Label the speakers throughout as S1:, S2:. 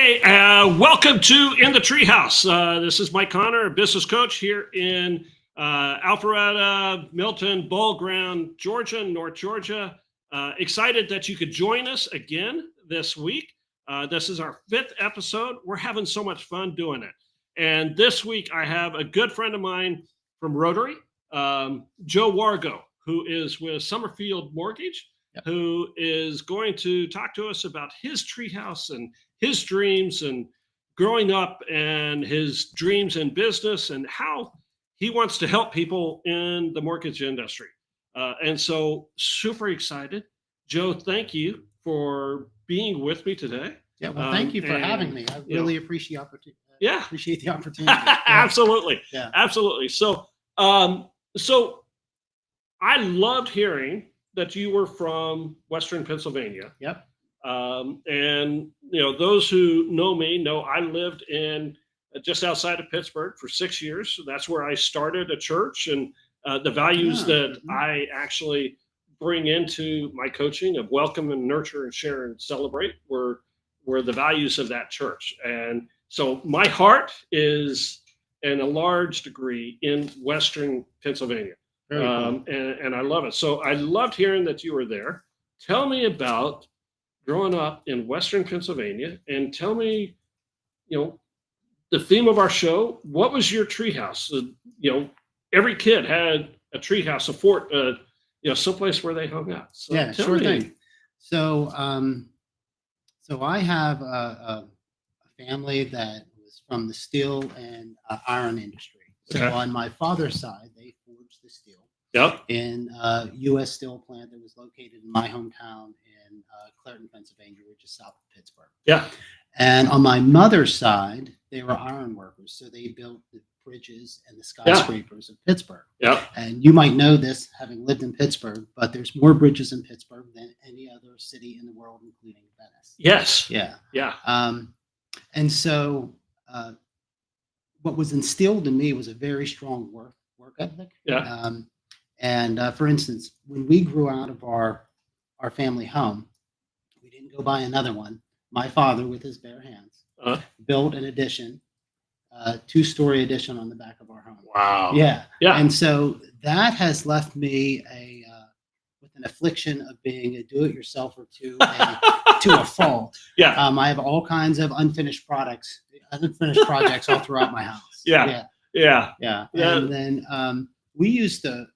S1: Hey, welcome to In The Treehouse. This is Mike Connor, a business coach here in Alpharetta, Milton, Bull Ground, Georgia, North Georgia. Excited that you could join us again this week. This is our 5th episode. We're having so much fun doing it. And this week I have a good friend of mine from Rotary, Joe Wargo, who is with Summerfield Mortgage, who is going to talk to us about his treehouse and his dreams and growing up and his dreams in business and how he wants to help people in the mortgage industry. And so super excited. Joe, thank you for being with me today.
S2: Yeah, well, thank you for having me. I really appreciate the opportunity.
S1: Absolutely.
S2: Yeah.
S1: Absolutely. So I loved hearing that you were from Western Pennsylvania.
S2: Yep.
S1: And those who know me know I lived in just outside of Pittsburgh for 6 years. So that's where I started a church, and the values that I actually bring into my coaching of welcome and nurture and share and celebrate were the values of that church. And so my heart is in a large degree in Western Pennsylvania.
S2: Cool.
S1: And I love it. So I loved hearing that you were there. Tell me about growing up in Western Pennsylvania, and tell me, the theme of our show. What was your treehouse? Every kid had a treehouse, a fort, someplace where they hung out. So
S2: yeah, sure thing. So, so I have a family that was from the steel and iron industry. So on my father's side, they forged the steel.
S1: Yep.
S2: In a U.S. steel plant that was located in my hometown in Clairton, Pennsylvania, which is south of Pittsburgh.
S1: Yeah.
S2: And on my mother's side, they were iron workers. So they built the bridges and the skyscrapers of Pittsburgh.
S1: Yeah.
S2: And you might know this, having lived in Pittsburgh, but there's more bridges in Pittsburgh than any other city in the world, including Venice.
S1: Yes.
S2: Yeah.
S1: Yeah.
S2: And so what was instilled in me was a very strong work ethic.
S1: Yeah.
S2: And for instance, when we grew out of our family home, we didn't go buy another one. My father, with his bare hands, built an addition, 2-story addition on the back of our home.
S1: Wow.
S2: Yeah.
S1: Yeah.
S2: And so that has left me with an affliction of being a do-it-yourselfer to a fault.
S1: Yeah.
S2: I have all kinds of unfinished projects all throughout my house.
S1: Yeah.
S2: And then we used to,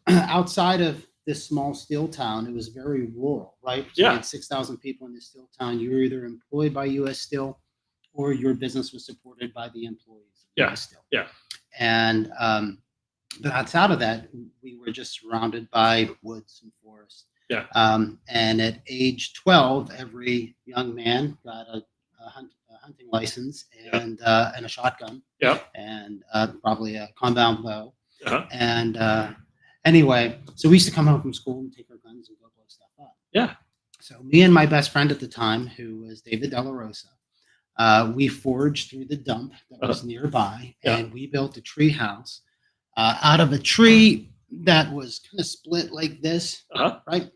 S2: outside of this small steel town, it was very rural, right? So you had 6,000 people in this steel town. You were either employed by U.S. Steel or your business was supported by the employees of U.S. Steel.
S1: Yeah.
S2: And but outside of that, we were just surrounded by woods and forests.
S1: Yeah.
S2: And at age 12, every young man got a hunting license and a shotgun.
S1: Yeah.
S2: And probably a compound bow.
S1: Uh-huh.
S2: And anyway, so we used to come home from school and take our guns and go blow stuff up.
S1: Yeah.
S2: So me and my best friend at the time, who was David Della Rosa, we foraged through the dump that was nearby, and we built a tree house out of a tree that was kind of split like this, right?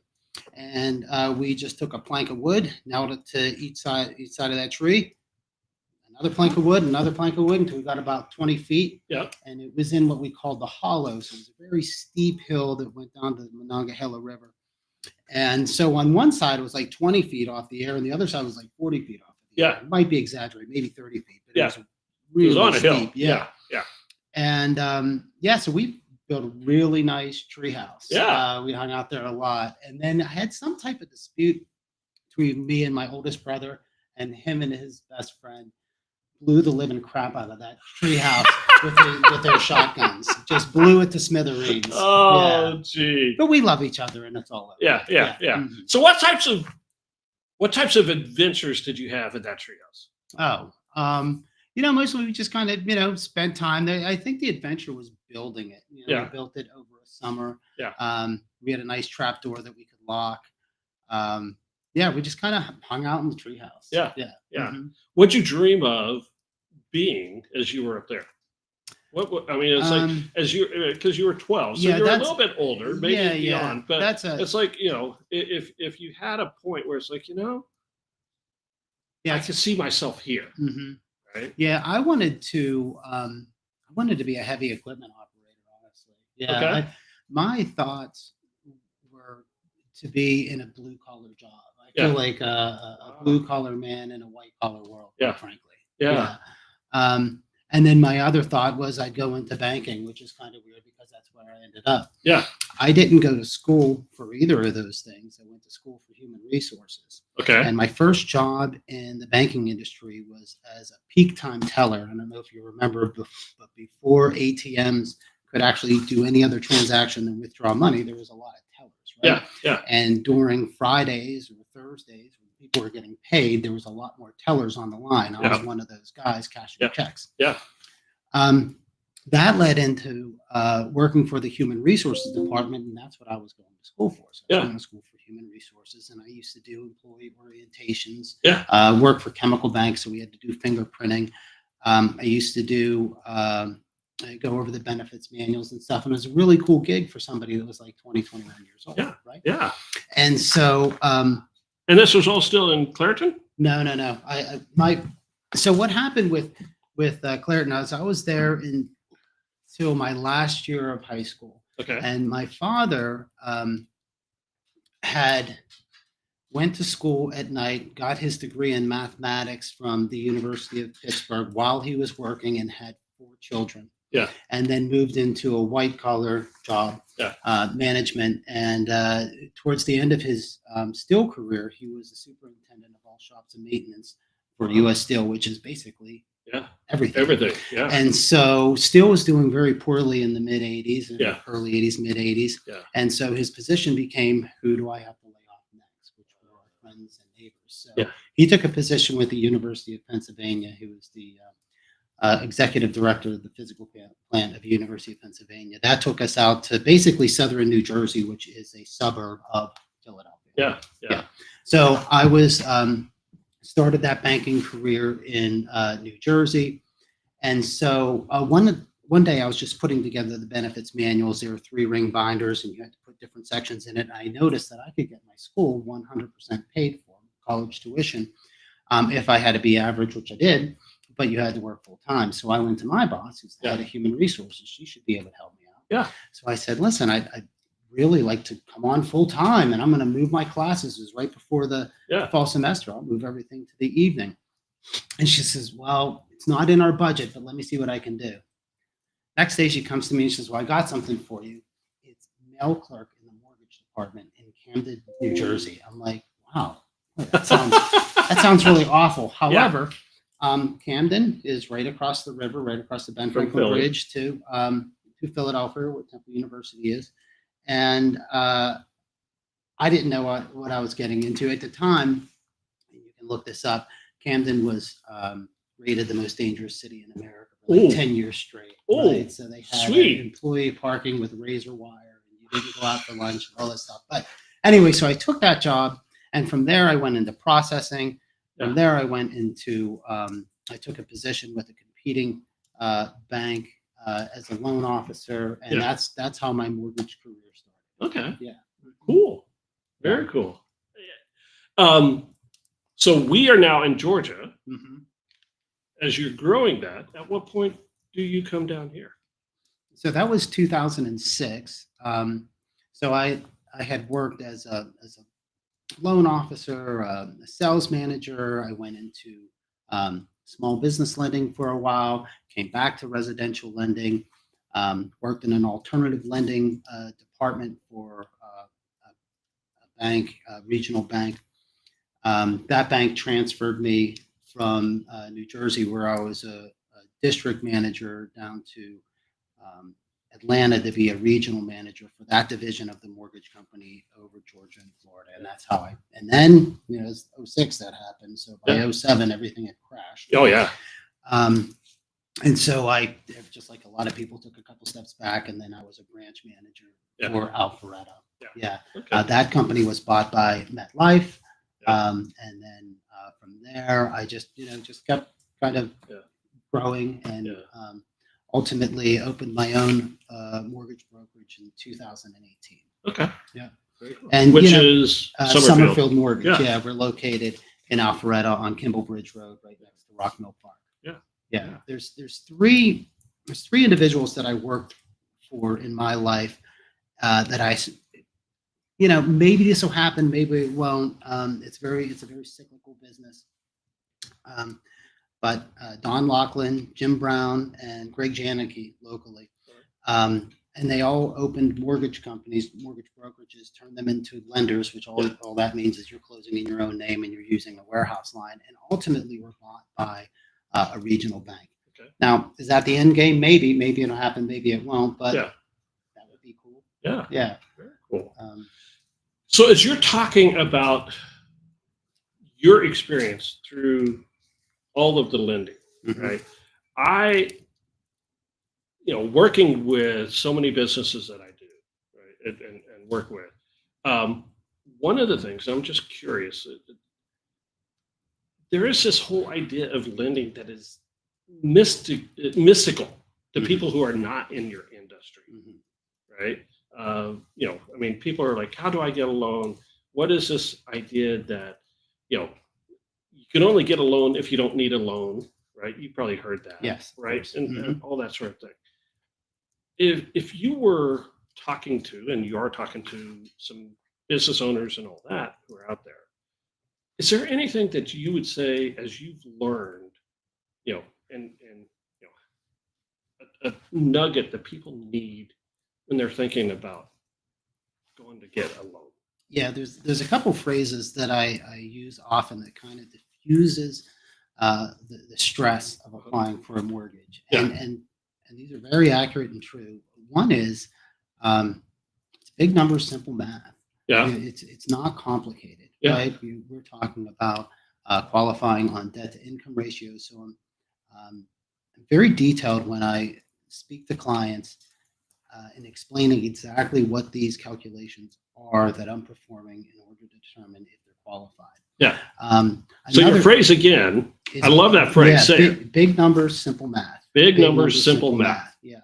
S2: And we just took a plank of wood, nailed it to each side of that tree. Another plank of wood, until we got about 20 feet.
S1: Yeah.
S2: And it was in what we called the hollow. So it was a very steep hill that went down to the Monongahela River. And so on one side, it was like 20 feet off the air, and the other side was like 40 feet off the air. It might be exaggerated, maybe 30 feet. But it was really
S1: on a
S2: steep.
S1: hill. Yeah.
S2: And so we built a really nice tree house.
S1: Yeah.
S2: We hung out there a lot. And then I had some type of dispute between me and my oldest brother, and him and his best friend blew the living crap out of that treehouse with their shotguns. Just blew it to smithereens.
S1: Oh, gee.
S2: But we love each other, and it's all over.
S1: Yeah. Mm-hmm. So what types of adventures did you have in that treehouse?
S2: Mostly we just kind of, spent time there. I think the adventure was building it. We built it over a summer.
S1: Yeah.
S2: We had a nice trap door that we could lock. We just kind of hung out in the treehouse.
S1: Yeah.
S2: Mm-hmm.
S1: What'd you dream of being as you were up there? What I mean, it's like as you because you were 12, so you're a little bit older, maybe beyond. But it's like if you had a point where it's like
S2: Yeah.
S1: I can see myself here.
S2: Mm-hmm.
S1: Right.
S2: Yeah, I wanted to be a heavy equipment operator, honestly. Yeah,
S1: Okay.
S2: my thoughts were to be in a blue collar job. I
S1: Yeah.
S2: feel like a blue collar man in a white collar world,
S1: Yeah.
S2: quite frankly.
S1: Yeah.
S2: And then my other thought was I'd go into banking, which is kind of weird because that's where I ended up.
S1: Yeah.
S2: I didn't go to school for either of those things. I went to school for human resources.
S1: Okay.
S2: And my first job in the banking industry was as a peak time teller. I don't know if you remember, but before ATMs could actually do any other transaction than withdraw money, there was a lot of tellers, right?
S1: Yeah. Yeah.
S2: And during Fridays or Thursdays, when people were getting paid, there was a lot more tellers on the line. I was one of those guys cashing checks.
S1: Yeah.
S2: That led into working for the human resources department, and that's what I was going to school for. So I was going to school for human resources, and I used to do employee orientations.
S1: Yeah.
S2: Work for chemical banks, so we had to do fingerprinting. I used to do go over the benefits manuals and stuff, and it was a really cool gig for somebody that was like 20, 21 years old.
S1: Yeah.
S2: Right.
S1: Yeah.
S2: And so,
S1: and this was all still in Clairton?
S2: No. So what happened with Clairton? I was there until my last year of high school.
S1: Okay.
S2: And my father had went to school at night, got his degree in mathematics from the University of Pittsburgh while he was working, and had 4 children.
S1: Yeah.
S2: And then moved into a white collar job, management. And towards the end of his steel career, he was the superintendent of all shops and maintenance for U.S. Steel, which is basically everything. Yeah. And so Steel was doing very poorly in the mid 80s, early 80s, mid 80s. Yeah. And so his position became, who do I have to lay off next, which were our friends and neighbors. So he took a position with the University of Pennsylvania. He was the executive director of the physical plant of the University of Pennsylvania. That took us out to basically southern New Jersey, which is a suburb of Philadelphia. Yeah. So I was started that banking career in New Jersey. And so one day I was just putting together the benefits manuals. There were 3-ring binders, and you had to put different sections in it. And I noticed that I could get my school 100% paid for, college tuition, if I had to be average, which I did, but you had to work full time. So I went to my boss, who's the head of human resources. She should be able to help me out. Yeah. So I said, listen, I'd really like to come on full time, and I'm going to move my classes. It was right before the fall semester. I'll move everything to the evening. And she says, well, it's not in our budget, but let me see what I can do. Next day she comes to me and she says, well, I got something for you. It's mail clerk in the mortgage department in Camden, New Jersey. I'm like, wow, that sounds really awful. However, Camden is right across the river, right across the Ben Franklin Bridge to Philadelphia, where Temple University is. And I didn't know what I was getting into at the time. You can look this up. Camden was rated the most dangerous city in America for like 10 years straight. Right? So they had employee parking with razor wire, and you didn't go out for lunch and all this stuff. But anyway, so I took that job, and from there I went into processing. From there I went into I took a position with a competing bank as a loan officer, and that's how my mortgage career started. Okay. Yeah.
S1: Cool. Very cool. So we are now in Georgia. Mm-hmm. As you're growing that, at what point do you come down here?
S2: So that was 2006. So I had worked as a loan officer, a sales manager. I went into small business lending for a while, came back to residential lending, worked in an alternative lending department for a bank, a regional bank. That bank transferred me from New Jersey, where I was a district manager, down to Atlanta to be a regional manager for that division of the mortgage company over Georgia and Florida. And that's how and then, it was 2006 that happened. So by 2007, everything had crashed.
S1: Oh, yeah.
S2: And so I, just like a lot of people, took a couple steps back, and then I was a branch manager for Alpharetta. Okay. That company was bought by MetLife. And then from there, I just kept kind of growing, and ultimately opened my own mortgage brokerage in 2018.
S1: Okay.
S2: Yeah.
S1: Very cool.
S2: And
S1: which is
S2: Summerfield Mortgage. Yeah, we're located in Alpharetta on Kimball Bridge Road, right next to Rock Mill Park.
S1: Yeah.
S2: Yeah. There's three individuals that I worked for in my life that maybe this will happen, maybe it won't. It's a very cyclical business. But Don Laughlin, Jim Brown, and Greg Janicki locally. And they all opened mortgage companies, mortgage brokerages, turned them into lenders, which all that means is you're closing in your own name and you're using a warehouse line, and ultimately were bought by a regional bank.
S1: Okay.
S2: Now, is that the end game? Maybe it'll happen, maybe it won't, but that would be cool.
S1: Yeah.
S2: Yeah.
S1: Very cool. So as you're talking about your experience through all of the lending, right? Working with so many businesses that I do, right, and work with, one of the things I'm just curious, there is this whole idea of lending that is mystical to people who are not in your industry, right? People are like, how do I get a loan? What is this idea that, you can only get a loan if you don't need a loan, right? You probably heard that.
S2: Yes.
S1: Right. And all that sort of thing. If you were talking to, and you are talking to some business owners and all that who are out there, is there anything that you would say as you've learned, a nugget that people need when they're thinking about going to get a loan?
S2: Yeah, there's a couple phrases that I use often that kind of diffuses the stress of applying for a mortgage, and these are very accurate and true. One is it's big numbers, simple math.
S1: Yeah,
S2: it's not complicated,
S1: right?
S2: We're talking about qualifying on debt to income ratios, so I'm very detailed when I speak to clients and explaining exactly what these calculations are that I'm performing in order to determine if they're qualified.
S1: Yeah. So your phrase again, I love that phrase.
S2: Yeah,
S1: Say
S2: big numbers, simple math.
S1: Big numbers, simple math.
S2: Yeah.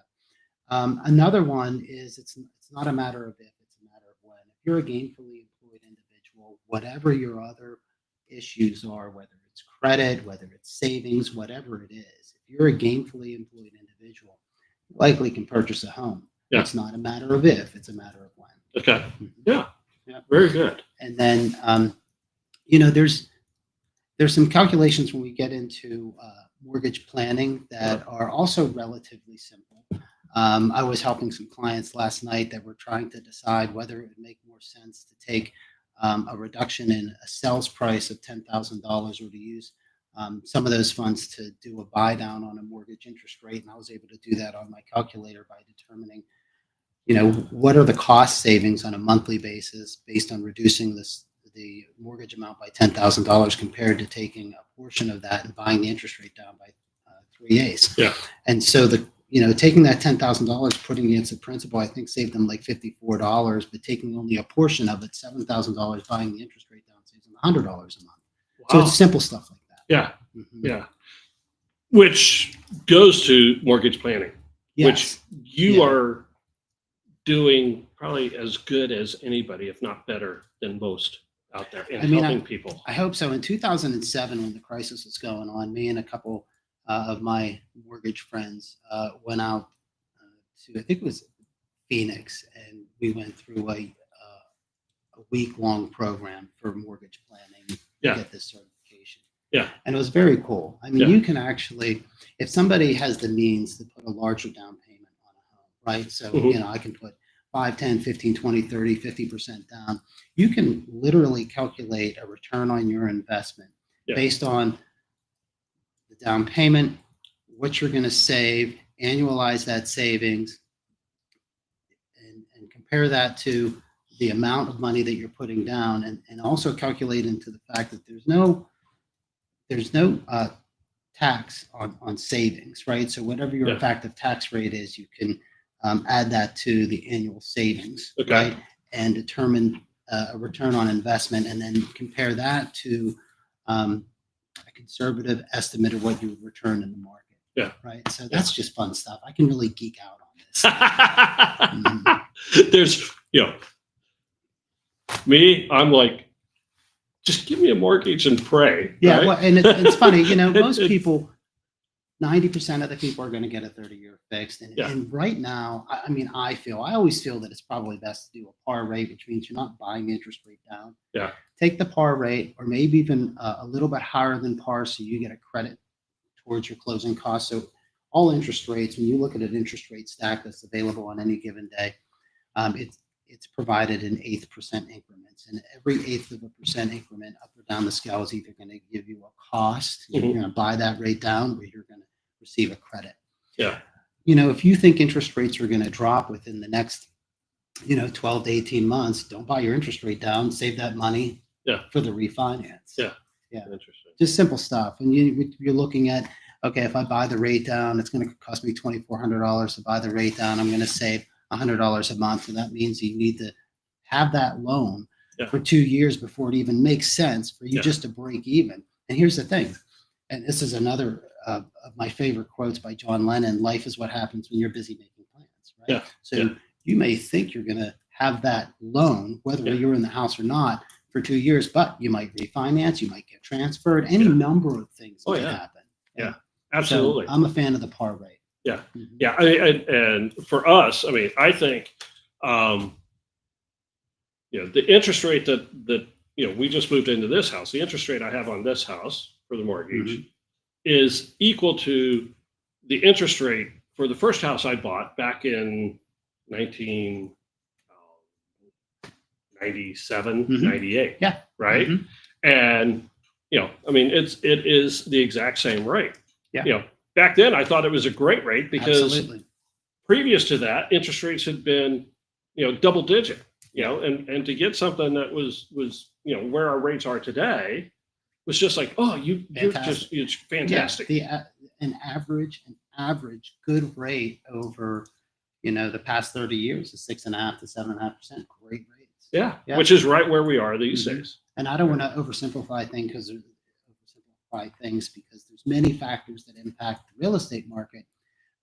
S2: Another one is it's not a matter of if, it's a matter of when. If you're a gainfully employed individual, whatever your other issues are, whether it's credit, whether it's savings, whatever it is, if you're a gainfully employed individual, you likely can purchase a home.
S1: Yeah.
S2: It's not a matter of if, it's a matter of when.
S1: Okay. Yeah. Very good.
S2: And then, there's some calculations when we get into mortgage planning that are also relatively simple. I was helping some clients last night that were trying to decide whether it would make more sense to take a reduction in a sales price of $10,000 or to use some of those funds to do a buy down on a mortgage interest rate. And I was able to do that on my calculator by determining, what are the cost savings on a monthly basis based on reducing the mortgage amount by $10,000 compared to taking a portion of that and buying the interest rate down by 3/8.
S1: Yeah.
S2: And so taking that $10,000, putting it into principal, I think saved them like $54, but taking only a portion of it, $7,000, buying the interest rate down saves them $100 a month. Wow. So it's simple stuff like that.
S1: Yeah. Yeah. Which goes to mortgage planning, which you are doing probably as good as anybody, if not better than most out there in helping people. I
S2: hope so. In 2007, when the crisis was going on, me and a couple of my mortgage friends went out to, I think it was Phoenix, and we went through a week-long program for mortgage planning to get this certification.
S1: Yeah.
S2: And it was very cool. I mean, you can actually, if somebody has the means to put a larger down payment on a home, right? So, I can put 5, 10, 15, 20, 30, 50% down. You can literally calculate a return on your investment based on the down payment, what you're going to save, annualize that savings, and compare that to the amount of money that you're putting down, and also calculate into the fact that there's no tax on savings, right? So whatever your effective tax rate is, you can add that to the annual savings, right? And determine a return on investment, and then compare that to a conservative estimate of what you would return in the market. Yeah. Right. So that's just fun stuff. I can really geek out on this.
S1: There's, me, I'm like just give me a mortgage and pray.
S2: Yeah,
S1: right?
S2: well, and it's funny, most people, 90% of the people are going to get a 30-year fixed. And right now, I always feel that it's probably best to do a par rate, which means you're not buying the interest rate down.
S1: Yeah.
S2: Take the par rate, or maybe even a little bit higher than par, so you get a credit towards your closing costs. So all interest rates, when you look at an interest rate stack that's available on any given day, it's provided in 1/8% increments, and every 1/8 of a percent increment up or down the scale is either going to give you a cost, you're going to buy that rate down, or you're going to receive a credit.
S1: Yeah.
S2: If you think interest rates are going to drop within the next 12 to 18 months, don't buy your interest rate down, save that money for the refinance.
S1: Yeah.
S2: Interesting. Just simple stuff. And you're looking at, okay, if I buy the rate down, it's going to cost me $2,400 to buy the rate down. I'm going to save $100 a month. And that means you need to have that loan for 2 years before it even makes sense for you just to break even. And here's the thing, and this is another of my favorite quotes by John Lennon: life is what happens when you're busy making plans, right?
S1: Yeah.
S2: So you may think you're going to have that loan, whether you're in the house or not, for 2 years, but you might refinance, you might get transferred, any number of things might happen.
S1: Yeah, absolutely.
S2: So I'm a fan of the par rate.
S1: Yeah. Yeah. And for us, I think, the interest rate that we just moved into this house, the interest rate I have on this house for the mortgage is equal to the interest rate for the first house I bought back in 1997, 98.
S2: Yeah.
S1: Right. And, it is the exact same rate.
S2: Yeah.
S1: Back then I thought it was a great rate because
S2: Absolutely.
S1: previous to that, interest rates had been, double digit, and to get something that was, where our rates are today was just like, oh, it's fantastic.
S2: Yeah, an average good rate over, the past 30 years is 6.5 to 7.5%. Great rates.
S1: Yeah. Which is right where we are these days.
S2: And I don't want to oversimplify things because there's many factors that impact the real estate market.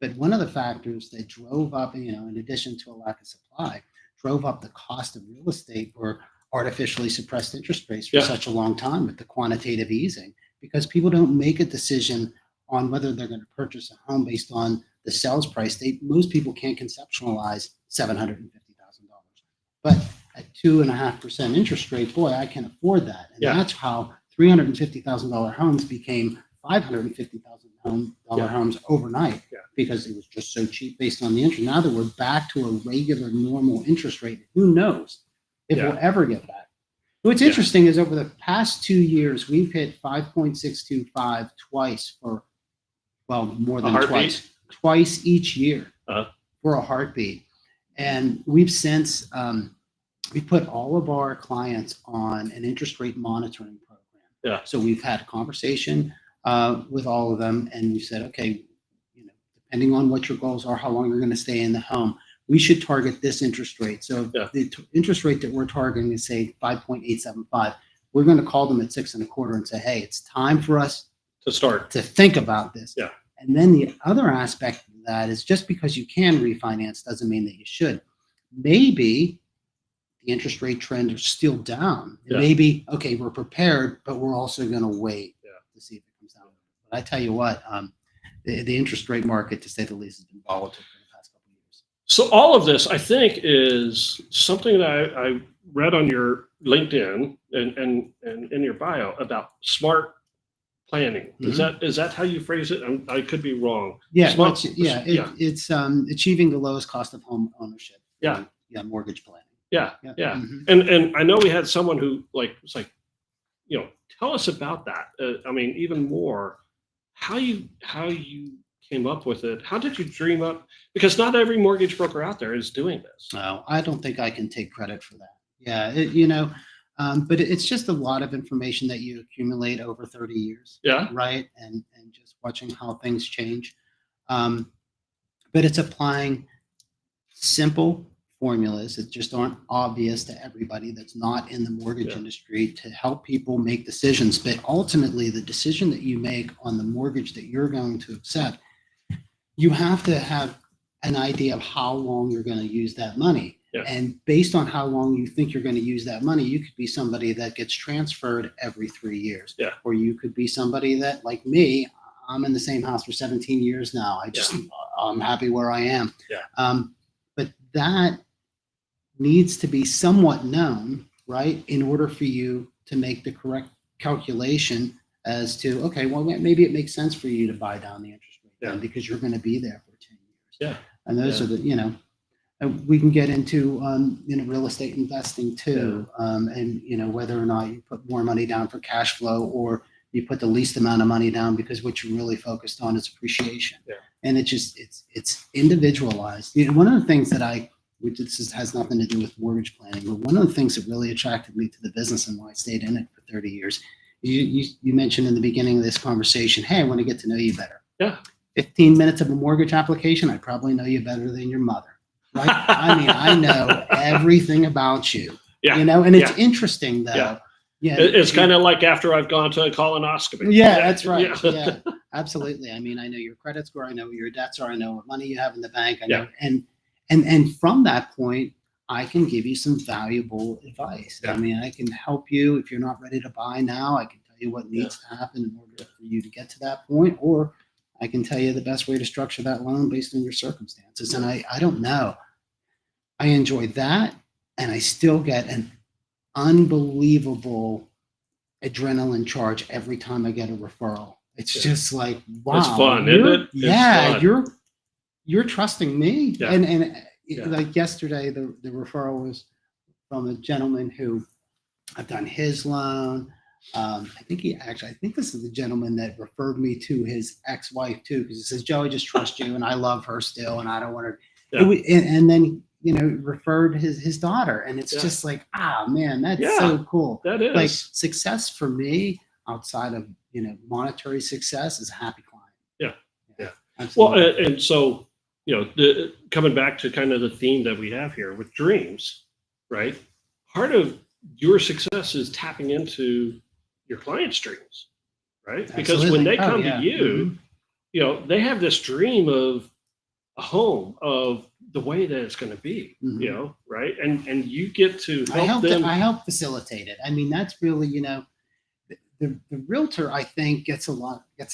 S2: But one of the factors that drove up, in addition to a lack of supply, drove up the cost of real estate or artificially suppressed interest rates for such a long time with the quantitative easing, because people don't make a decision on whether they're going to purchase a home based on the sales price. Most people can't conceptualize $750,000. But at 2.5% interest rate, boy, I can afford that. And that's how $350,000 homes became $550,000 homes overnight because it was just so cheap based on the interest. Now that we're back to a regular, normal interest rate, who knows if we'll ever get back. What's interesting is over the past 2 years, we've hit 5.625 twice for, more than twice each year for a heartbeat. And we've since, we put all of our clients on an interest rate monitoring program.
S1: Yeah.
S2: So we've had a conversation with all of them, and we said, okay, depending on what your goals are, how long you're going to stay in the home, we should target this interest rate. So the interest rate that we're targeting is, say, 5.875. We're going to call them at 6.25 and say, hey, it's time for us to think about this.
S1: Yeah.
S2: And then the other aspect of that is, just because you can refinance doesn't mean that you should. Maybe the interest rate trend is still down. Maybe, okay, we're prepared, but we're also going to wait to see if it comes down. But I tell you what, the interest rate market, to say the least, has been volatile for the past couple of years.
S1: So all of this, I think, is something that I read on your LinkedIn and in your bio about smart planning. Is that how you phrase it? I could be wrong.
S2: Yeah, it's achieving the lowest cost of home ownership. Mortgage planning.
S1: Yeah. And I know we had someone who was like, tell us about that. Even more, how you came up with it. How did you dream up? Because not every mortgage broker out there is doing this.
S2: No, I don't think I can take credit for that. But it's just a lot of information that you accumulate over 30 years.
S1: Yeah.
S2: Right. And just watching how things change. But it's applying simple formulas that just aren't obvious to everybody that's not in the mortgage industry, to help people make decisions. But ultimately, the decision that you make on the mortgage that you're going to accept, you have to have an idea of how long you're going to use that money. And based on how long you think you're going to use that money, you could be somebody that gets transferred every 3 years.
S1: Yeah.
S2: Or you could be somebody that, like me, I'm in the same house for 17 years now. I'm happy where I am.
S1: Yeah.
S2: But that needs to be somewhat known, right, in order for you to make the correct calculation as to, okay, well, maybe it makes sense for you to buy down the interest rate then because you're going to be there for 10 years.
S1: Yeah.
S2: And those are the, we can get into, real estate investing too. And, whether or not you put more money down for cash flow or you put the least amount of money down because what you're really focused on is appreciation.
S1: Yeah.
S2: And it's individualized. One of the things that this has nothing to do with mortgage planning, but one of the things that really attracted me to the business and why I stayed in it for 30 years, you mentioned in the beginning of this conversation, hey, I want to get to know you better.
S1: Yeah.
S2: 15 minutes of a mortgage application, I probably know you better than your mother. Right? I mean, I know everything about you.
S1: Yeah.
S2: And it's interesting though.
S1: Yeah.
S2: Yeah.
S1: It's kind of like after I've gone to a colonoscopy.
S2: Yeah, that's right.
S1: Yeah.
S2: Yeah, absolutely. I mean, I know your credit score. I know what your debts are. I know what money you have in the bank. I know, and from that point, I can give you some valuable advice.
S1: Yeah.
S2: I mean, I can help you if you're not ready to buy now. I can tell you what needs to happen in order for you to get to that point, or I can tell you the best way to structure that loan based on your circumstances. And I don't know. I enjoy that, and I still get an unbelievable adrenaline charge every time I get a referral. It's just like, wow.
S1: It's fun, isn't it?
S2: Yeah, you're trusting me.
S1: Yeah.
S2: And like yesterday, the referral was from a gentleman who I've done his loan. I think this is the gentleman that referred me to his ex-wife too, because he says, Joe, I just trust you and I love her still and I don't want her.
S1: Yeah.
S2: And then, referred his daughter. And it's just like, man, that's so cool.
S1: That is.
S2: Like success for me outside of, monetary success is a happy client.
S1: Yeah.
S2: Absolutely.
S1: Well, and so, coming back to kind of the theme that we have here with dreams, right? Part of your success is tapping into your clients' dreams, right? Because when they come to you, they have this dream of a home, of the way that it's going to be, right? And you get to help them.
S2: I help facilitate it. I mean, that's really, the realtor, I think, gets to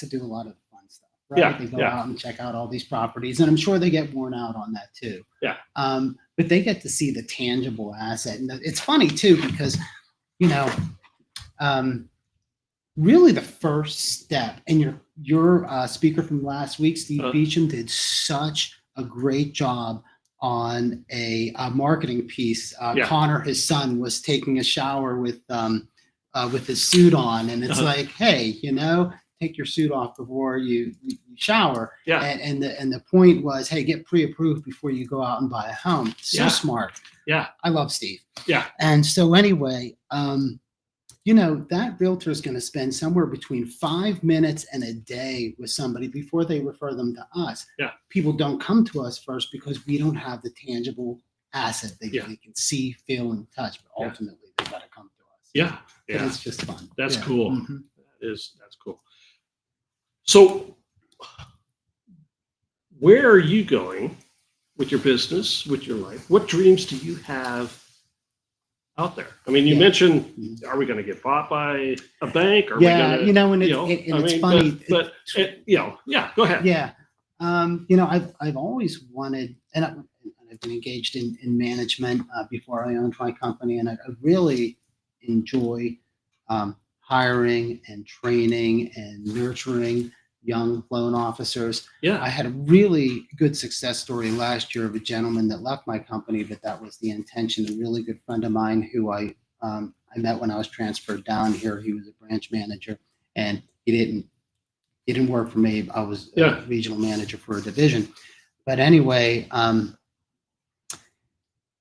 S2: do a lot of fun stuff, right?
S1: Yeah,
S2: they go out and check out all these properties, and I'm sure they get worn out on that too.
S1: Yeah.
S2: But they get to see the tangible asset, and it's funny too because, really the first step, and your speaker from last week, Steve Beecham, did such a great job on a marketing piece. Connor, his son, was taking a shower with his suit on, and it's like, hey, take your suit off before you shower. Yeah. And the point was, hey, get pre-approved before you go out and buy a home. So smart.
S1: Yeah.
S2: I love Steve.
S1: Yeah.
S2: And so anyway, that realtor is going to spend somewhere between 5 minutes and a day with somebody before they refer them to us. Yeah. People don't come to us first because we don't have the tangible asset they can see, feel, and touch. But ultimately, they got to come to us.
S1: Yeah.
S2: Yeah. It's just fun.
S1: That's cool.
S2: Mm-hmm.
S1: That's cool. So where are you going with your business, with your life? What dreams do you have out there? I mean, you mentioned, are we going to get bought by a bank? Are we gonna,
S2: it's funny.
S1: But go ahead.
S2: Yeah. I've always wanted, and I've been engaged in management before I owned my company, and I really enjoy hiring and training and nurturing young loan officers. Yeah. I had a really good success story last year of a gentleman that left my company, but that was the intention. A really good friend of mine who I met when I was transferred down here. He was a branch manager, and he didn't work for me. I was a regional manager for a division. But anyway,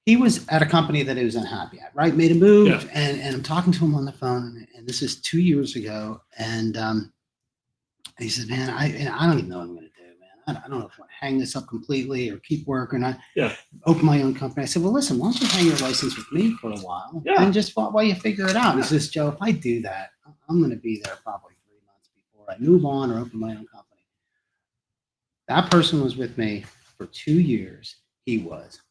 S2: he was at a company that he was unhappy at, right? Made a move, and I'm talking to him on the phone, and this is 2 years ago, and he said, man, I don't even know what I'm going to do, man. I don't know if I want to hang this up completely or keep working on open my own company. I said, well, listen, why don't you hang your license with me for a while and just while you figure it out? He says, Joe, if I do that, I'm going to be there probably 3 months before I move on or open my own company. That person was with me for 2 years. He was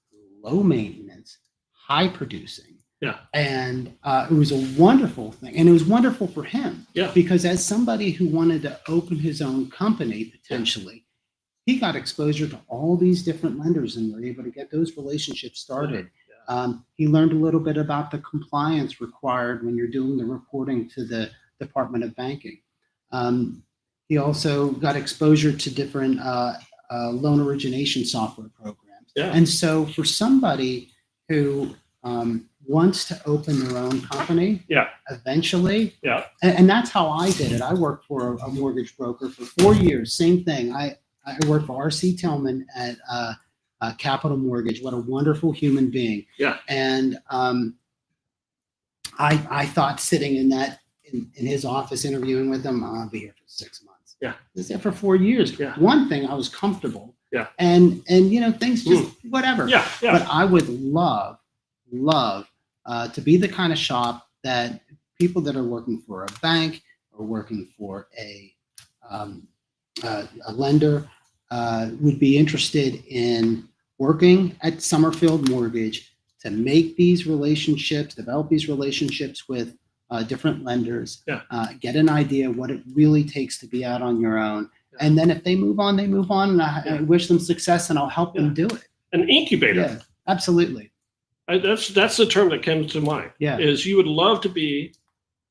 S2: low maintenance, high producing.
S1: Yeah.
S2: And it was a wonderful thing. And it was wonderful for him.
S1: Yeah.
S2: Because as somebody who wanted to open his own company, potentially, he got exposure to all these different lenders and were able to get those relationships started. He learned a little bit about the compliance required when you're doing the reporting to the Department of Banking. He also got exposure to different loan origination software programs.
S1: Yeah.
S2: And so for somebody who wants to open their own company, eventually, and that's how I did it. I worked for a mortgage broker for 4 years. Same thing. I worked for R.C. Tillman at Capital Mortgage. What a wonderful human being.
S1: Yeah.
S2: And I thought sitting in his office interviewing with him, I'll be here for 6 months.
S1: Yeah.
S2: I was there for 4 years.
S1: Yeah.
S2: One thing, I was comfortable.
S1: Yeah.
S2: And things just whatever.
S1: Yeah. Yeah.
S2: But I would love to be the kind of shop that people that are working for a bank or working for a lender would be interested in working at Summerfield Mortgage to make these relationships, develop these relationships with different lenders, get an idea what it really takes to be out on your own. And then if they move on, they move on. And I wish them success and I'll help them do it.
S1: An incubator.
S2: Yeah, absolutely.
S1: That's the term that comes to mind.
S2: Yeah.
S1: Is you would love to be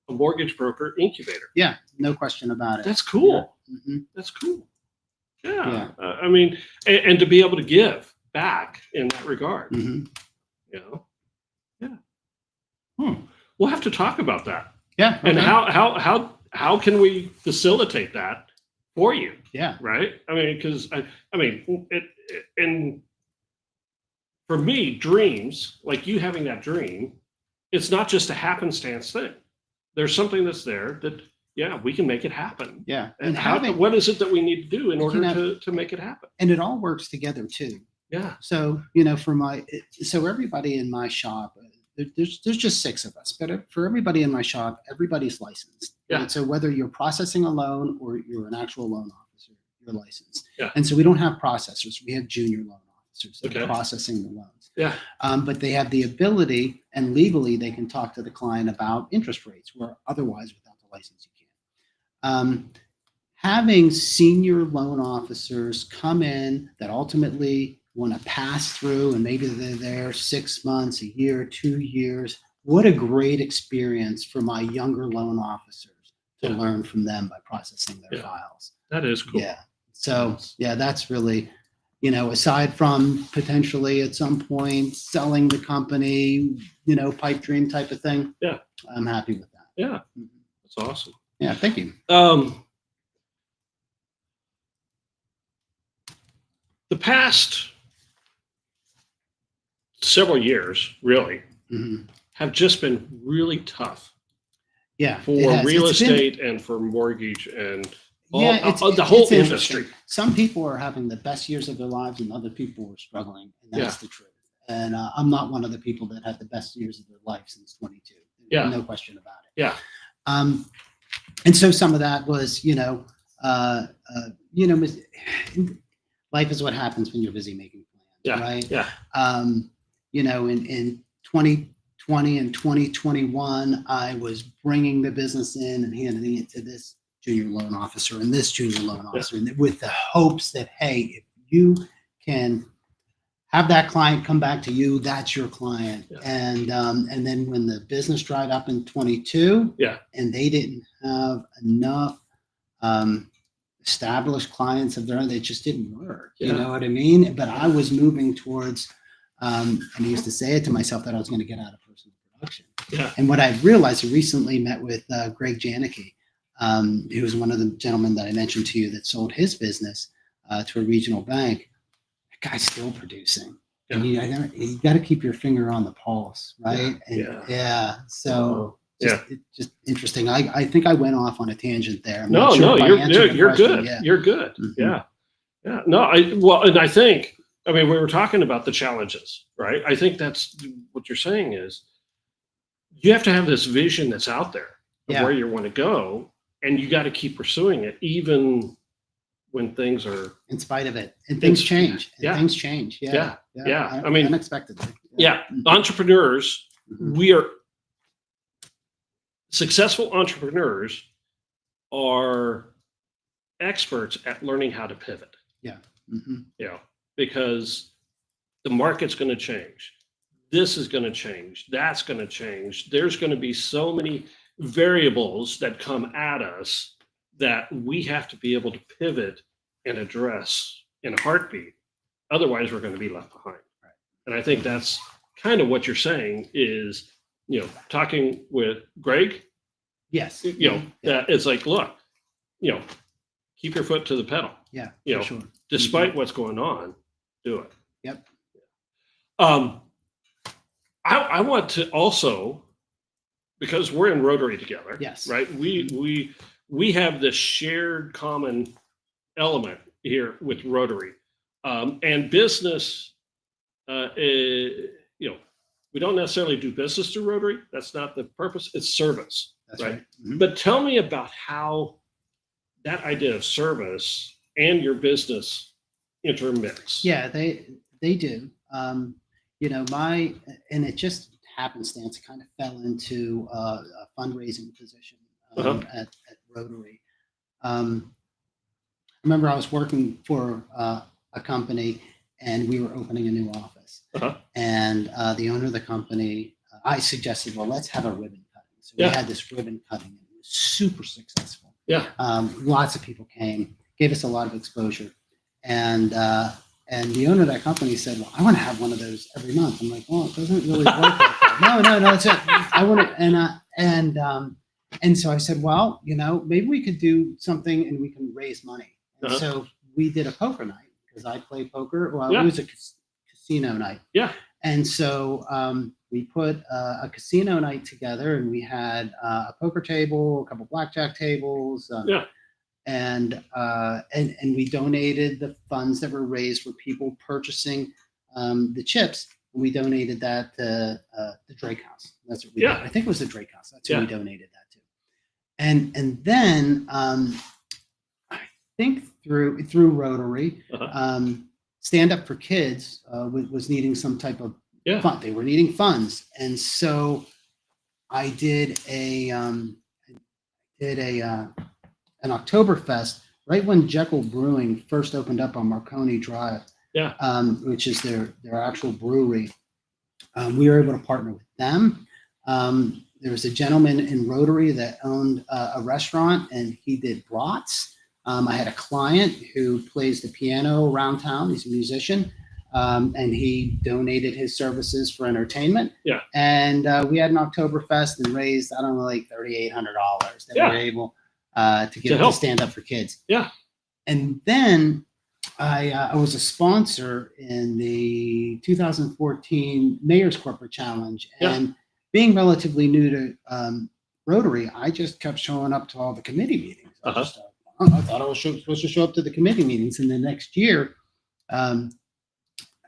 S1: a mortgage broker incubator.
S2: Yeah, no question about it.
S1: That's cool.
S2: Yeah. Mm-hmm.
S1: That's cool. Yeah. I mean, and to be able to give back in that regard.
S2: Mm-hmm.
S1: Yeah. We'll have to talk about that.
S2: Yeah. Okay.
S1: And how can we facilitate that for you?
S2: Yeah.
S1: Right. I mean, because and for me, dreams, like you having that dream, it's not just a happenstance thing. There's something that's there that, we can make it happen.
S2: Yeah.
S1: And what is it that we need to do in order to make it happen?
S2: And it all works together too.
S1: Yeah.
S2: So, so everybody in my shop, there's just 6 of us, but for everybody in my shop, everybody's licensed.
S1: Yeah.
S2: And so whether you're processing a loan or you're an actual loan officer, you're licensed.
S1: Yeah.
S2: And so we don't have processors. We have junior loan officers that are processing the loans.
S1: Yeah.
S2: But they have the ability, and legally they can talk to the client about interest rates, where otherwise without the license you can't. Having senior loan officers come in that ultimately want to pass through, and maybe they're there 6 months, a year, 2 years. What a great experience for my younger loan officers to learn from them by processing their files.
S1: That is cool.
S2: Yeah. So that's really, aside from potentially at some point selling the company, pipe dream type of thing.
S1: Yeah.
S2: I'm happy with that.
S1: Yeah. That's awesome.
S2: Yeah. Thank you.
S1: The past several years, really, have just been really tough.
S2: Yeah,
S1: for real estate and for mortgage and the whole industry.
S2: Some people are having the best years of their lives, and other people are struggling, and that's the truth. And I'm not one of the people that had the best years of their life since 22.
S1: Yeah,
S2: no question about it.
S1: Yeah.
S2: And so some of that was, life is what happens when you're busy making plans, right?
S1: Yeah.
S2: In 2020 and 2021, I was bringing the business in and handing it to this junior loan officer and this junior loan officer, and with the hopes that, hey, if you can have that client come back to you, that's your client. Yeah. And then when the business dried up in 22, and they didn't have enough established clients of their own, they just didn't work. You know what I mean? But I was moving towards, and I used to say it to myself that I was going to get out of personal production. Yeah. And what I realized, I recently met with Greg Janicki, who was one of the gentlemen that I mentioned to you that sold his business to a regional bank. That guy's still producing. And you got to keep your finger on the pulse, right? So just interesting. I think I went off on a tangent there.
S1: No, you're good. Yeah. You're good. Mm-hmm. Yeah. No, and I think, we were talking about the challenges, right? I think that's what you're saying is you have to have this vision that's out there of where you want to go, and you got to keep pursuing it, even when things are,
S2: in spite of it, and things change. And
S1: yeah.
S2: things change. Yeah.
S1: I mean,
S2: unexpectedly.
S1: Entrepreneurs,
S2: Mhm.
S1: we are successful entrepreneurs are experts at learning how to pivot.
S2: Yeah. Mm-hmm.
S1: Because the market's going to change. This is going to change. That's going to change. There's going to be so many variables that come at us that we have to be able to pivot and address in a heartbeat. Otherwise, we're going to be left behind.
S2: Right.
S1: And I think that's kind of what you're saying is, talking with Greg,
S2: Yes.
S1: that it's like, look, keep your foot to the pedal.
S2: Yeah.
S1: For
S2: sure.
S1: Despite what's going on, do it.
S2: Yep.
S1: I want to also, because we're in Rotary together.
S2: Yes.
S1: Right. We have this shared common element here with Rotary, and business. We don't necessarily do business through Rotary. That's not the purpose. It's service.
S2: That's right. Mm-hmm.
S1: But tell me about how that idea of service and your business intermix.
S2: Yeah, they do. And it just happenstance, kind of fell into a fundraising position at Rotary. I remember I was working for a company, and we were opening a new office. And the owner of the company, I suggested, well, let's have a ribbon cutting. So we had this ribbon cutting, and it was super successful. Lots of people came, gave us a lot of exposure. And the owner of that company said, well, I want to have one of those every month. I'm like, well, it doesn't really work like that. No, it's it. I want to, and so I said, well, maybe we could do something and we can raise money. And so we did a poker night, because I play poker. Well, it was a casino night. And so we put a casino night together, and we had a poker table, a couple blackjack tables. And we donated the funds that were raised for people purchasing the chips. We donated that to the Drake House. That's what we did. I think it was the Drake House. That's who we donated that to. And then I think through Rotary, Stand Up for Kids was needing some type of fund. They were needing funds, and so I did an Oktoberfest right when Jekyll Brewing first opened up on Marconi Drive, which is their actual brewery. We were able to partner with them. There was a gentleman in Rotary that owned a restaurant, and he did brats. I had a client who plays the piano around town. He's a musician, and he donated his services for entertainment. And we had an Oktoberfest and raised, I don't know, like $3,800 that we were able to give to Stand Up for Kids. And then I was a sponsor in the 2014 Mayor's Corporate Challenge. And being relatively new to Rotary, I just kept showing up to all the committee meetings. I thought I was supposed to show up to the committee meetings. And the next year,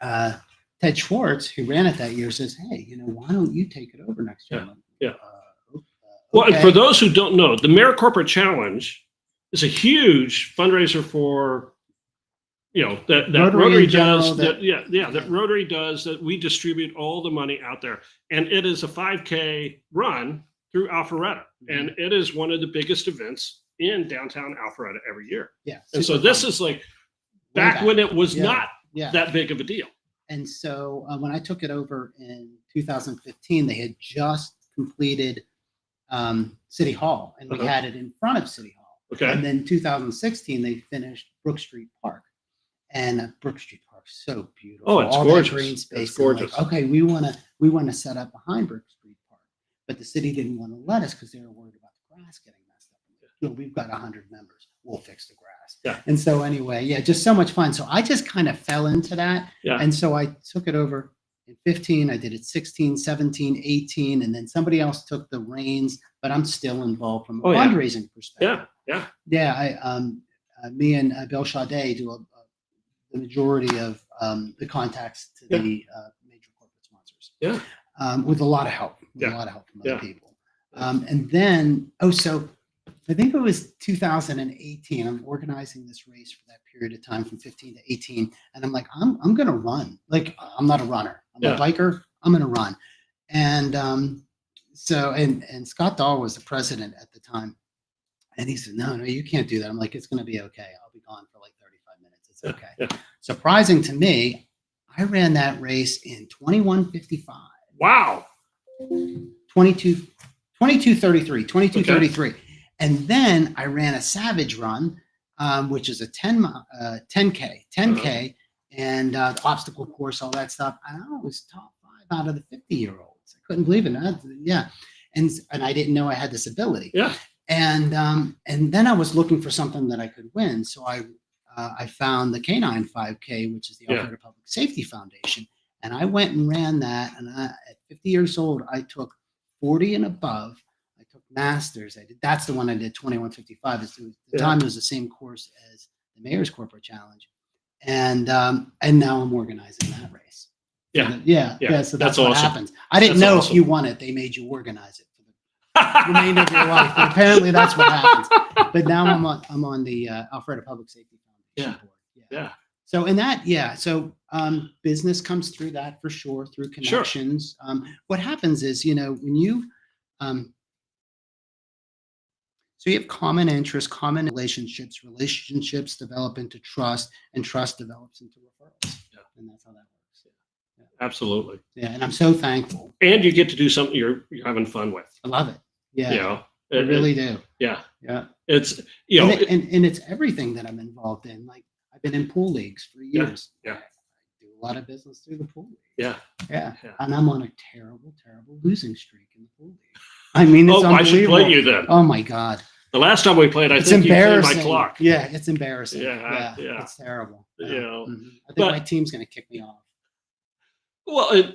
S2: Ted Schwartz, who ran it that year, says, hey, why don't you take it over next year?
S1: Well, and for those who don't know, the Mayor Corporate Challenge is a huge fundraiser for, that Rotary does. That Rotary does, that we distribute all the money out there. And it is a 5K run through Alpharetta. And it is one of the biggest events in downtown Alpharetta every year. And so this is like back when it was not that big of a deal.
S2: And so when I took it over in 2015, they had just completed City Hall, and we had it in front of City Hall. And then 2016, they finished Brook Street Park, and Brook Street Park is so beautiful.
S1: Oh, it's gorgeous.
S2: That green space.
S1: It's gorgeous.
S2: Like, okay, we want to set up behind Brook Street Park, but the city didn't want to let us because they were worried about the grass getting messed up. We've got 100 members. We'll fix the grass. And so anyway, just so much fun. So I just kind of fell into that. And so I took it over in 15. I did it 16, 17, 18, and then somebody else took the reins, but I'm still involved from a fundraising perspective. Me and Bill Sade do the majority of the contacts to the major corporate sponsors. With a lot of help. With a lot of help from other people. And then, so I think it was 2018. I'm organizing this race for that period of time from 15 to 18. And I'm like, I'm going to run. Like, I'm not a runner. I'm a biker. I'm going to run. And so Scott Dahl was the president at the time. And he said, no, you can't do that. I'm like, it's going to be okay. I'll be gone for like 35 minutes. It's okay.
S1: Yeah.
S2: Surprising to me, I ran that race in 21:55.
S1: Wow.
S2: 22:33. And then I ran a Savage Run, which is a 10K, and the obstacle course, all that stuff. And I was top 5 out of the 50-year-olds. I couldn't believe it. Yeah. And I didn't know I had this ability.
S1: Yeah.
S2: And then I was looking for something that I could win. So I found the Canine 5K, which is the Alberta Public Safety Foundation. And I went and ran that. And at 50 years old, I took 40 and above. I took masters. That's the one I did, 21:55. At the time, it was the same course as the Mayor's Corporate Challenge. And now I'm organizing that race.
S1: Yeah.
S2: So that's
S1: awesome.
S2: what happens. I didn't know if you won it, they made you organize it for the remainder of your life. But apparently that's what happens. But now I'm on the Alberta Public Safety Foundation board.
S1: Yeah.
S2: So business comes through that for sure, through connections. Sure. What happens is, when you so you have common interests, common relationships develop into trust, and trust develops into referrals. Yeah. And that's how that works. Yeah.
S1: Absolutely.
S2: Yeah, and I'm so thankful.
S1: And you get to do something you're having fun with.
S2: I love it. Yeah. I
S1: I
S2: really do.
S1: Yeah.
S2: Yeah.
S1: It's
S2: and it's everything that I'm involved in. Like, I've been in pool leagues for years.
S1: Yeah.
S2: I do a lot of business through the pool league.
S1: Yeah.
S2: And I'm on a terrible losing streak in the pool league. I mean, it's unbelievable.
S1: I should play you then.
S2: Oh my God.
S1: The last time we played, I think you played my clock.
S2: Yeah, it's embarrassing.
S1: Yeah.
S2: It's terrible.
S1: Mm-hmm.
S2: I think my team's going to kick me off.
S1: Well,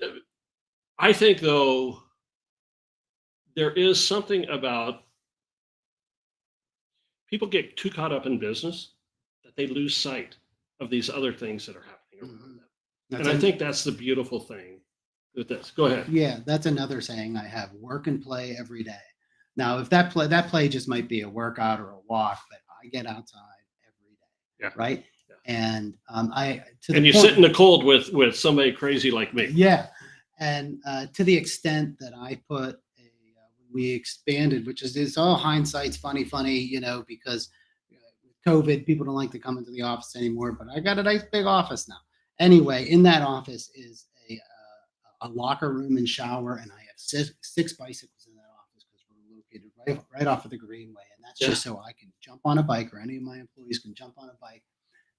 S1: I think, though, there is something about people get too caught up in business that they lose sight of these other things that are happening around them. And I think that's the beautiful thing with this. Go ahead.
S2: Yeah, that's another saying I have: work and play every day. Now, if that play just might be a workout or a walk, but I get outside every day. Yeah. Right. Yeah. And you sit in the cold with somebody crazy like me. Yeah. And to the extent that I put we expanded, which is, it's all hindsight's funny, because COVID, people don't like to come into the office anymore, but I got a nice big office now. Anyway, in that office is a locker room and shower, and I have six bicycles in that office because we're located right off of the Greenway. And that's just so I can jump on a bike, or any of my employees can jump on a bike,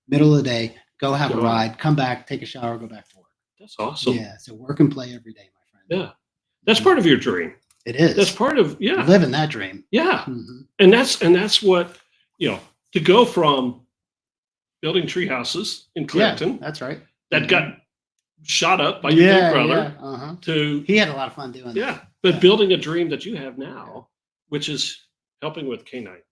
S2: middle of the day, go have a ride, come back, take a shower, go back to work.
S1: That's awesome.
S2: Yeah, so work and play every day, my friend.
S1: Yeah, that's part of your dream.
S2: It is.
S1: That's part of
S2: living that dream.
S1: Yeah, and that's what to go from building tree houses in Clairton.
S2: Yeah, that's right.
S1: That got shot up by your big brother. To
S2: he had a lot of fun doing that.
S1: Yeah, but building a dream that you have now, which is helping with Canine.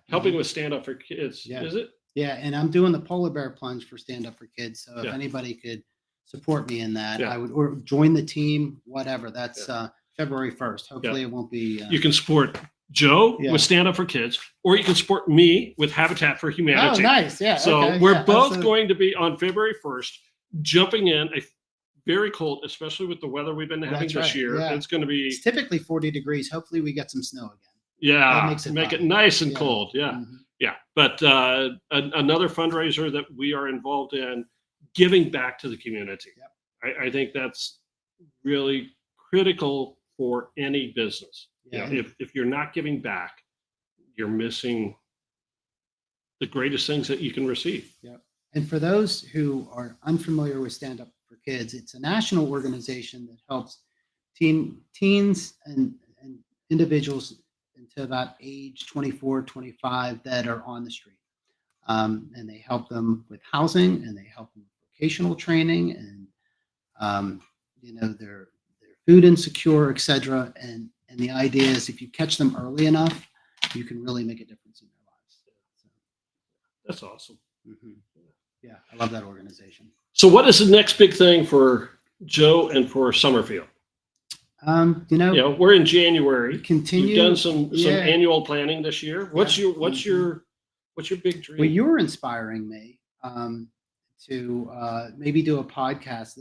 S1: Helping with Stand Up for Kids.
S2: Yeah.
S1: Is it?
S2: Yeah, and I'm doing the polar bear plunge for Stand Up for Kids. So if anybody could support me in that, I would, or join the team, whatever. That's February 1st. Hopefully it won't be.
S1: You can support Joe with Stand Up for Kids, or you can support me with Habitat for Humanity.
S2: Oh, nice. Yeah.
S1: So we're both going to be on February 1st, jumping in a very cold, especially with the weather we've been having this year. Yeah. It's going to be.
S2: It's typically 40 degrees. Hopefully we get some snow again.
S1: Yeah. Make it nice and cold. Yeah. Mm-hmm. Yeah. But another fundraiser that we are involved in, giving back to the community. Yep. I think that's really critical for any business. Yeah. If you're not giving back, you're missing the greatest things that you can receive.
S2: Yeah. And for those who are unfamiliar with Stand Up for Kids, it's a national organization that helps teens and individuals into about age 24, 25 that are on the street. And they help them with housing, and they help them with vocational training, and they're food insecure, etc. And the idea is, if you catch them early enough, you can really make a difference in their lives. So,
S1: that's awesome.
S2: Mm-hmm. Yeah, I love that organization.
S1: So what is the next big thing for Joe and for Summerfield? We're in January.
S2: Continue.
S1: You've done some annual planning this year. What's your big dream?
S2: Well, you're inspiring me to maybe do a podcast.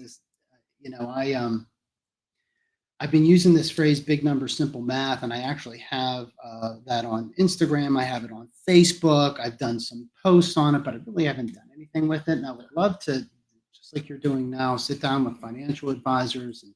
S2: I've been using this phrase "big number, simple math," and I actually have that on Instagram. I have it on Facebook. I've done some posts on it, but I really haven't done anything with it. And I would love to, just like you're doing now, sit down with financial advisors and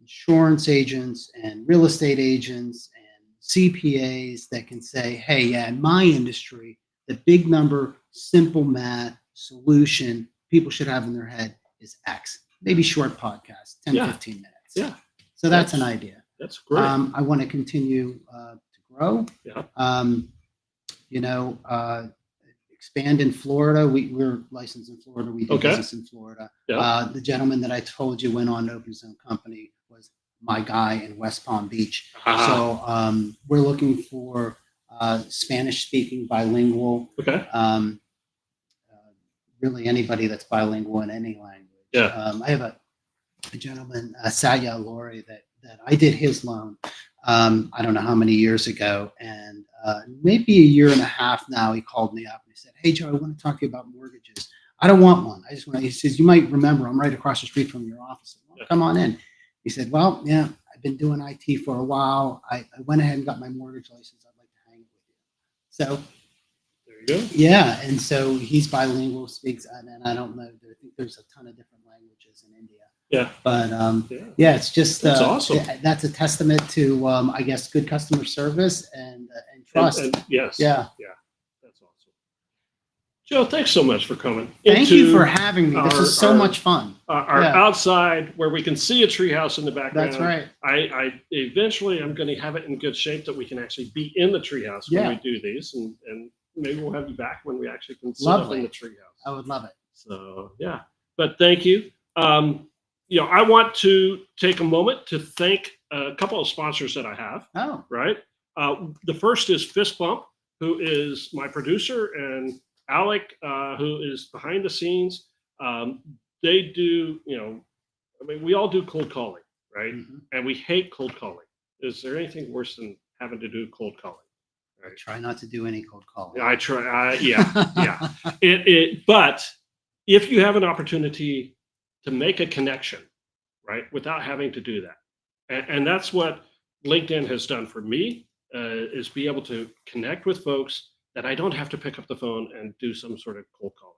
S2: insurance agents and real estate agents and CPAs that can say, hey, yeah, in my industry, the big number, simple math solution people should have in their head is X. Maybe short podcast, 10, 15 minutes.
S1: Yeah.
S2: So that's an idea.
S1: That's great.
S2: I want to continue to grow.
S1: Yeah.
S2: Expand in Florida. We're licensed in Florida. We do business in Florida.
S1: Yeah.
S2: The gentleman that I told you went on to open his own company was my guy in West Palm Beach. So we're looking for Spanish-speaking bilingual.
S1: Okay.
S2: Really anybody that's bilingual in any language.
S1: Yeah.
S2: I have a gentleman, Satya Lori, that I did his loan. I don't know how many years ago, and maybe a year and a half now, he called me up and he said, "Hey Joe, I want to talk to you about mortgages. I don't want one. I just want." He says, "You might remember, I'm right across the street from your office. Well, come on in." He said, "Well, yeah, I've been doing IT for a while. I went ahead and got my mortgage license. I'd like to hang it with you." So
S1: there you go.
S2: Yeah, and so he's bilingual, speaks, and I don't know. I think there's a ton of different languages in India.
S1: Yeah.
S2: But it's just
S1: that's awesome.
S2: That's a testament to I guess good customer service and trust.
S1: And yes.
S2: Yeah.
S1: Yeah. That's awesome. Joe, thanks so much for coming.
S2: Thank you for having me. This is so much fun.
S1: Our outside where we can see a treehouse in the background.
S2: That's right.
S1: I eventually I'm going to have it in good shape that we can actually be in the treehouse when we do these, and maybe we'll have you back when we actually can sit up in the treehouse.
S2: I would love it.
S1: So yeah, but thank you. I want to take a moment to thank a couple of sponsors that I have.
S2: Oh,
S1: right. The first is Fist Bump, who is my producer, and Alec, who is behind the scenes. They do, we all do cold calling, right? Mm-hmm. And we hate cold calling. Is there anything worse than having to do cold calling?
S2: Right? I try not to do any cold calling.
S1: I try. Yeah. But if you have an opportunity to make a connection, right, without having to do that. And that's what LinkedIn has done for me, is be able to connect with folks that I don't have to pick up the phone and do some sort of cold calling.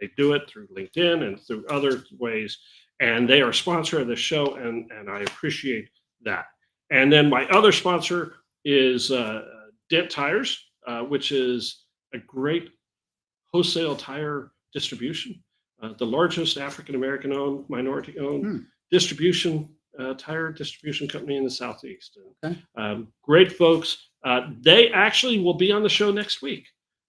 S1: They do it through LinkedIn and through other ways, and they are a sponsor of the show, and I appreciate that. And then my other sponsor is Dent Tires, which is a great wholesale tire distribution. The largest African-American owned, minority owned tire distribution company in the Southeast.
S2: Okay.
S1: Great folks. They actually will be on the show next week.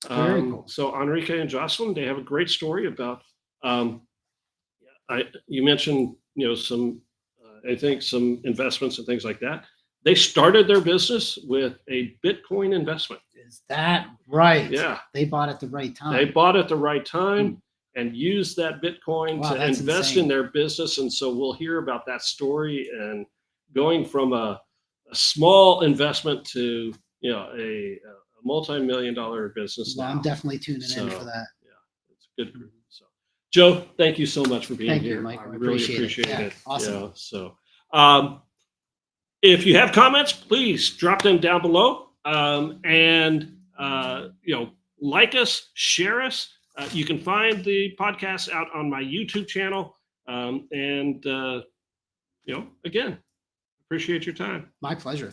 S2: Very cool.
S1: So Enrique and Jocelyn, they have a great story about, you mentioned, some investments and things like that. They started their business with a Bitcoin investment.
S2: Is that right?
S1: Yeah.
S2: They bought at the right time.
S1: They bought at the right time. And use that Bitcoin to invest in their business. And so we'll hear about that story, and going from a small investment to, a multi-million-dollar business.
S2: Well, I'm definitely tuning in for that.
S1: Yeah, it's a good group. So, Joe, thank you so much for being here.
S2: Thank you, Mike.
S1: I really appreciate it.
S2: Awesome.
S1: So, if you have comments, please drop them down below, and like us, share us. You can find the podcast out on my YouTube channel. Again, appreciate your time.
S2: My pleasure.